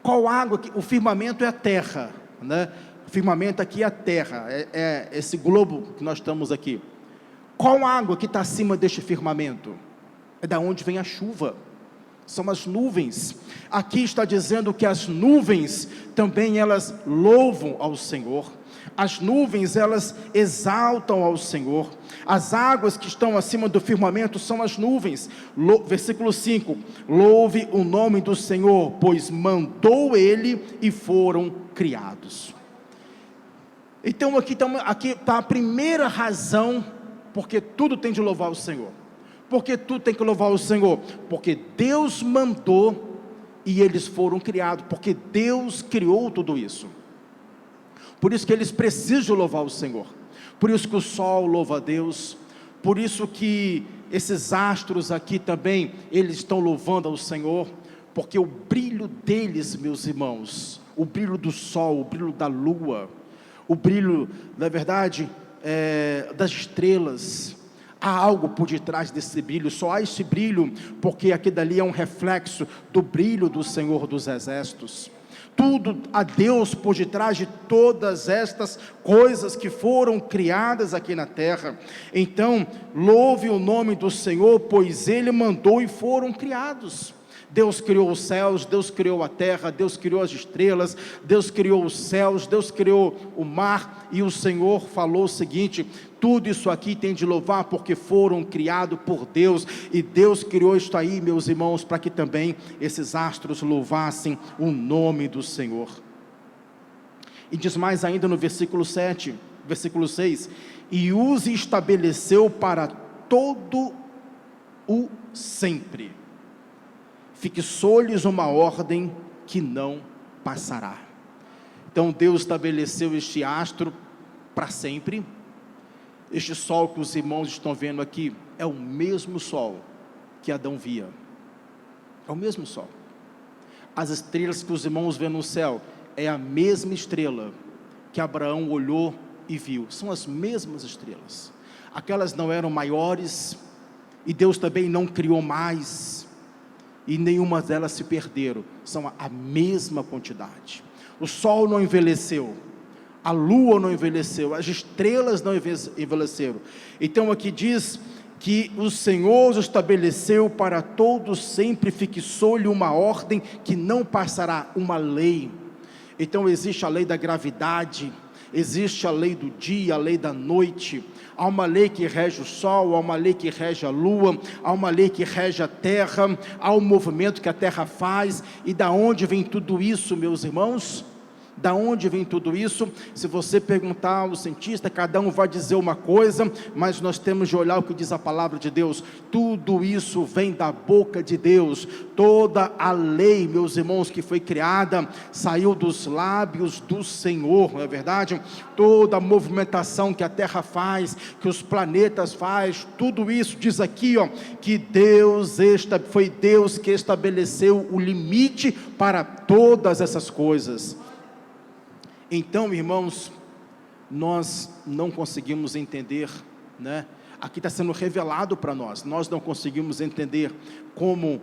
Qual água? O firmamento é a terra, né? O firmamento aqui é a terra, é esse globo que nós estamos aqui. Qual água que está acima deste firmamento? É da onde vem a chuva, são as nuvens. Aqui está dizendo que as nuvens também elas louvam ao Senhor. As nuvens elas exaltam ao Senhor. As águas que estão acima do firmamento são as nuvens. Versículo 5: louve o nome do Senhor, pois mandou Ele e foram criados. Então aqui está a primeira razão, porque tudo tem de louvar o Senhor. Porque tudo tem que louvar o Senhor? Porque Deus mandou e eles foram criados, porque Deus criou tudo isso. Por isso que eles precisam louvar o Senhor. Por isso que o sol louva a Deus. Por isso que esses astros aqui também, eles estão louvando ao Senhor. Porque o brilho deles, meus irmãos, o brilho do sol, o brilho da lua, o brilho, na verdade, das estrelas, há algo por detrás desse brilho. Só há esse brilho porque aqui dali é um reflexo do brilho do Senhor dos Exércitos. Tudo a Deus por detrás de todas estas coisas que foram criadas aqui na terra. Então, louve o nome do Senhor, pois Ele mandou e foram criados. Deus criou os céus, Deus criou a terra, Deus criou as estrelas, Deus criou os céus, Deus criou o mar, e o Senhor falou o seguinte: tudo isso aqui tem de louvar, porque foram criados por Deus, e Deus criou isto aí, meus irmãos, para que também esses astros louvassem o nome do Senhor. E diz mais ainda no versículo 7, versículo 6, e os estabeleceu para todo o sempre, fixou-lhes uma ordem que não passará. Então Deus estabeleceu este astro para sempre. Este sol que os irmãos estão vendo aqui é o mesmo sol que Adão via, é o mesmo sol. As estrelas que os irmãos vêem no céu é a mesma estrela que Abraão olhou e viu, são as mesmas estrelas. Aquelas não eram maiores, e Deus também não criou mais, e nenhuma delas se perderam, são a mesma quantidade. O sol não envelheceu, a lua não envelheceu, as estrelas não envelheceram. Então aqui diz que o Senhor estabeleceu para todos sempre, fixou-lhe uma ordem que não passará, uma lei. Então existe a lei da gravidade, existe a lei do dia, a lei da noite. Há uma lei que rege o sol, há uma lei que rege a lua, há uma lei que rege a terra, há o movimento que a terra faz. E da onde vem tudo isso, meus irmãos? Da onde vem tudo isso? Se você perguntar ao cientista, cada um vai dizer uma coisa, mas nós temos de olhar o que diz a palavra de Deus. Tudo isso vem da boca de Deus. Toda a lei, meus irmãos, que foi criada, saiu dos lábios do Senhor, não é verdade? Toda a movimentação que a terra faz, que os planetas faz, tudo isso diz aqui, que foi Deus que estabeleceu o limite para todas essas coisas. Então, irmãos, nós não conseguimos entender, né? Aqui está sendo revelado para nós não conseguimos entender como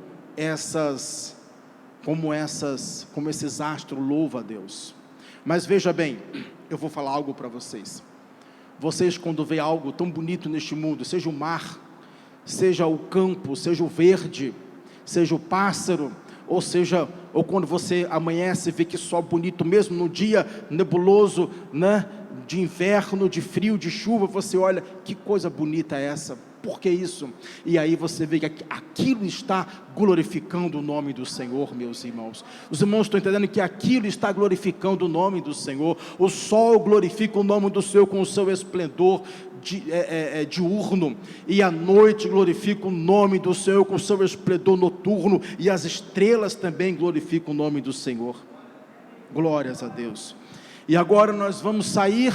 esses astros louvam a Deus. Mas veja bem, eu vou falar algo para vocês. Vocês, quando vê algo tão bonito neste mundo, seja o mar, seja o campo, seja o verde, seja o pássaro, ou quando você amanhece e vê que sol bonito, mesmo no dia nebuloso, né, de inverno, de frio, de chuva, você olha, que coisa bonita é essa? Por que isso? E aí você vê que aquilo está glorificando o nome do Senhor, meus irmãos. Os irmãos estão entendendo que aquilo está glorificando o nome do Senhor. O sol glorifica o nome do Senhor com o seu esplendor diurno, e a noite glorifica o nome do Senhor com o seu esplendor noturno, e as estrelas também glorificam o nome do Senhor. Glórias a Deus. E agora nós vamos sair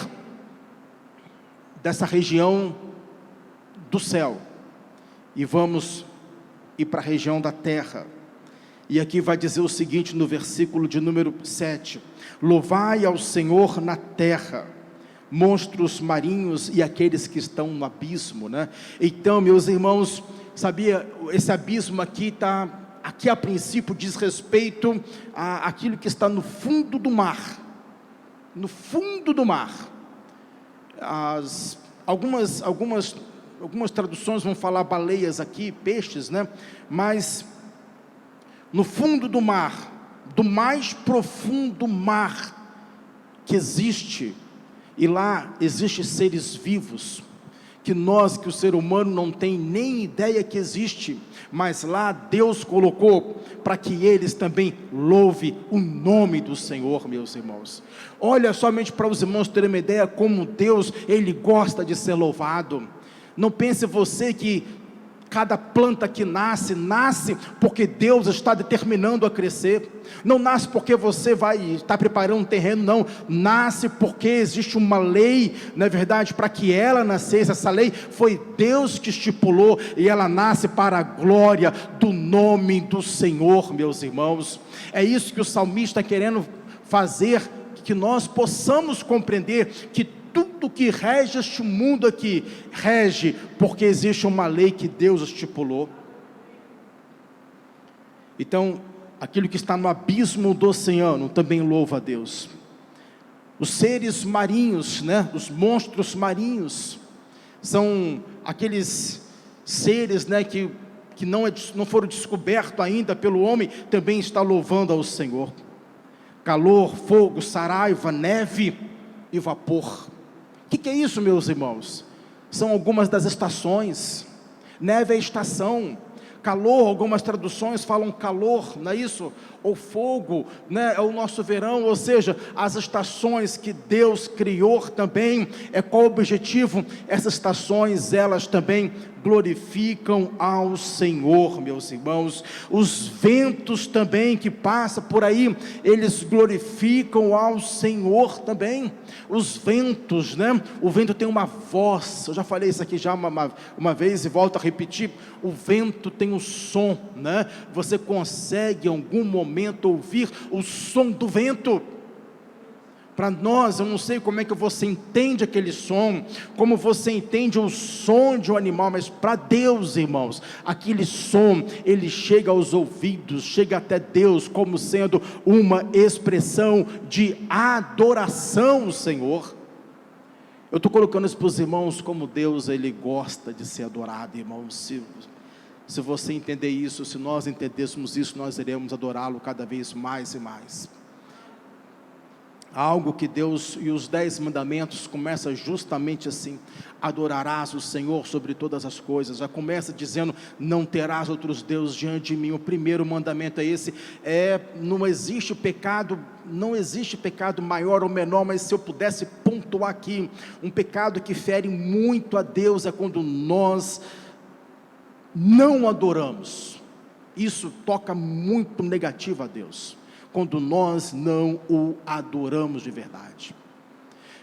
dessa região do céu e vamos ir para a região da terra. E aqui vai dizer o seguinte no versículo de número 7: louvai ao Senhor na terra, monstros marinhos e aqueles que estão no abismo, né? Então, meus irmãos, sabia, esse abismo aqui está aqui a princípio diz respeito àquilo que está no fundo do mar. No fundo do mar. Algumas traduções vão falar baleias aqui, peixes, né? Mas no fundo do mar, do mais profundo mar que existe, e lá existem seres vivos, que o ser humano não tem nem ideia que existe, mas lá Deus colocou para que eles também louvem o nome do Senhor, meus irmãos. Olha somente para os irmãos terem uma ideia como Deus, Ele gosta de ser louvado. Não pense você que cada planta que nasce porque Deus está determinando a crescer. Não nasce porque você vai estar preparando um terreno, não. Nasce porque existe uma lei, não é verdade? Para que ela nascesse, essa lei foi Deus que estipulou, e ela nasce para a glória do nome do Senhor, meus irmãos. É isso que o salmista está querendo fazer, que nós possamos compreender que tudo que rege este mundo aqui, rege porque existe uma lei que Deus estipulou. Então, aquilo que está no abismo do oceano, também louva a Deus. Os seres marinhos, né? Os monstros marinhos, são aqueles seres, né, que não foram descobertos ainda pelo homem, também está louvando ao Senhor. Calor, fogo, saraiva, neve e vapor. O que é isso, meus irmãos? São algumas das estações. Neve é estação. Calor, algumas traduções falam calor, não é isso? Ou fogo, né? É o nosso verão, ou seja, as estações que Deus criou também. Qual o objetivo? Essas estações, elas também glorificam ao Senhor, meus irmãos. Os ventos também que passam por aí, eles glorificam ao Senhor também. Os ventos, né? O vento tem uma voz. Eu já falei isso aqui já uma vez e volto a repetir. O vento tem um som, né? Você consegue em algum momento ouvir o som do vento. Para nós, eu não sei como é que você entende aquele som, como você entende o som de um animal, mas para Deus, irmãos, aquele som, ele chega aos ouvidos, chega até Deus, como sendo uma expressão de adoração ao Senhor. Eu estou colocando isso para os irmãos, como Deus, Ele gosta de ser adorado, irmãos. Se você entender isso, se nós entendêssemos isso, nós iremos adorá-lo cada vez mais e mais. Algo que Deus e os 10 mandamentos começa justamente assim: adorarás o Senhor sobre todas as coisas. Já começa dizendo: não terás outros deuses diante de mim. O primeiro mandamento é esse. Não existe pecado maior ou menor, mas se eu pudesse pontuar aqui, um pecado que fere muito a Deus é quando nós não adoramos. Isso toca muito negativo a Deus, quando nós não o adoramos de verdade.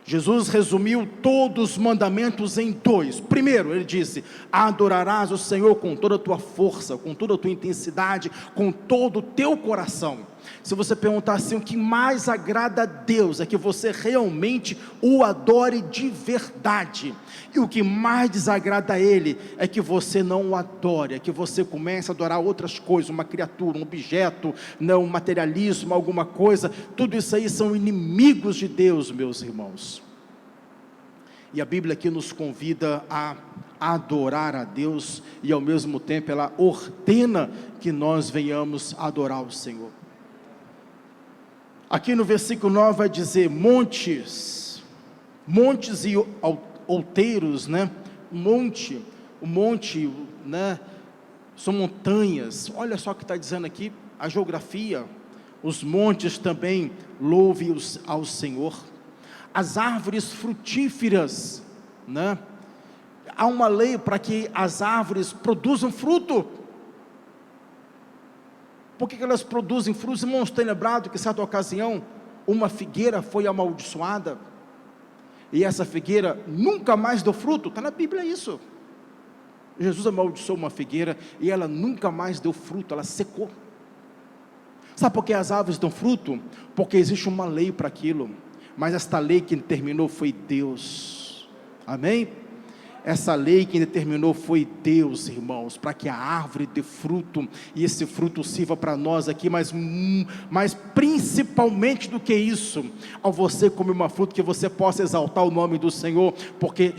Jesus resumiu todos os mandamentos em 2. Primeiro, ele disse: adorarás o Senhor com toda a tua força, com toda a tua intensidade, com todo o teu coração. Se você perguntar assim, o que mais agrada a Deus é que você realmente o adore de verdade. E o que mais desagrada a Ele é que você não o adore, é que você comece a adorar outras coisas, uma criatura, um objeto, um materialismo, alguma coisa. Tudo isso aí são inimigos de Deus, meus irmãos. E a Bíblia aqui nos convida a adorar a Deus, e ao mesmo tempo ela ordena que nós venhamos adorar o Senhor. Aqui no versículo 9 vai dizer: montes e outeiros, né? O monte, né? São montanhas. Olha só o que está dizendo aqui, a geografia. Os montes também louve ao Senhor. As árvores frutíferas, né? Há uma lei para que as árvores produzam fruto. Por que elas produzem frutos? Irmãos, tem lembrado que em certa ocasião uma figueira foi amaldiçoada, e essa figueira nunca mais deu fruto? Está na Bíblia isso. Jesus amaldiçoou uma figueira e ela nunca mais deu fruto, ela secou. Sabe por que as árvores dão fruto? Porque existe uma lei para aquilo, mas esta lei que terminou foi Deus. Amém? essa lei quem determinou foi Deus, irmãos, para que a árvore dê fruto, e esse fruto sirva para nós aqui, mas principalmente do que isso, ao você comer uma fruta, que você possa exaltar o nome do Senhor, porque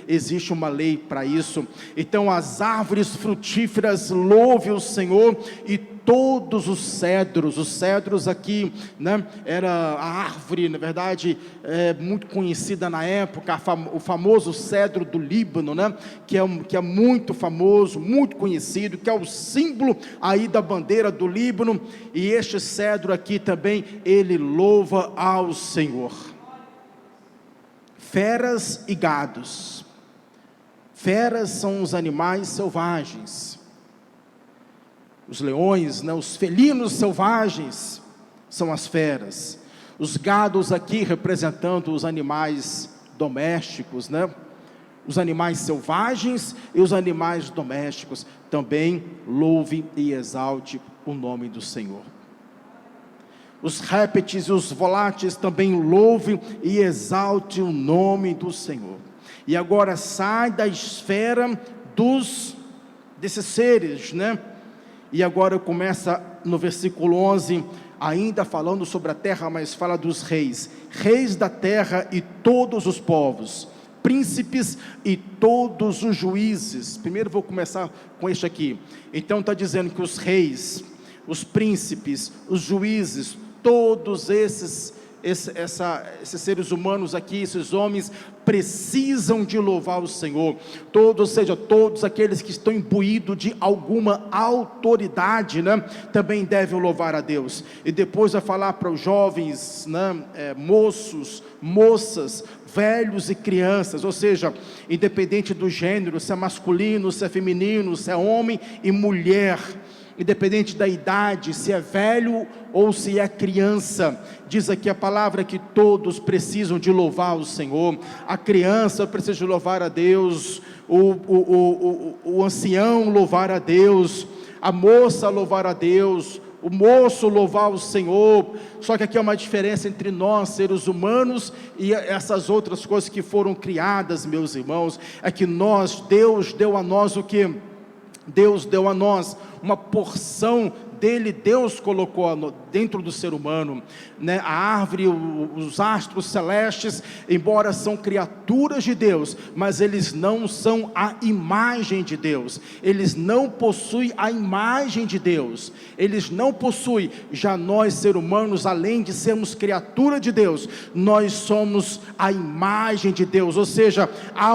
existe uma lei para isso. Então as árvores frutíferas louve o Senhor, e todos os cedros aqui, né, era a árvore, na verdade, muito conhecida na época, o famoso cedro do Líbano, né, que é muito famoso, muito conhecido, que é o símbolo aí da bandeira do Líbano, e este cedro aqui também, ele louva ao Senhor. Feras e gados. Feras são os animais selvagens, os leões, né, os felinos selvagens são as feras. Os gados aqui representando os animais domésticos, né? Os animais selvagens e os animais domésticos. Também louve e exalte o nome do Senhor. Os répteis e os voláteis também louve e exalte o nome do Senhor. E agora sai da esfera desses seres, né? E agora começa no versículo 11, ainda falando sobre a terra, mas fala dos reis da terra e todos os povos, príncipes e todos os juízes. Primeiro vou começar com este aqui. Então está dizendo que os reis, os príncipes, os juízes, todos esses seres humanos aqui, esses homens, precisam de louvar o Senhor. Todos aqueles que estão imbuídos de alguma autoridade, né, também devem louvar a Deus. E depois vai falar para os jovens, né, moços, moças, velhos e crianças, ou seja, independente do gênero, se é masculino, se é feminino, se é homem e mulher, independente da idade, se é velho ou se é criança, diz aqui a palavra que todos precisam de louvar o Senhor. A criança precisa de louvar a Deus, o ancião louvar a Deus, a moça louvar a Deus, o moço louvar o Senhor. Só que aqui há uma diferença entre nós, seres humanos, e essas outras coisas que foram criadas, meus irmãos, é que Deus deu a nós o que? Deus deu a nós uma porção dele, Deus colocou dentro do ser humano, né? A árvore, os astros celestes, embora são criaturas de Deus, mas eles não são a imagem de Deus, eles não possuem a imagem de Deus, eles não possuem. Já nós, seres humanos, além de sermos criatura de Deus, nós somos a imagem de Deus, ou seja, há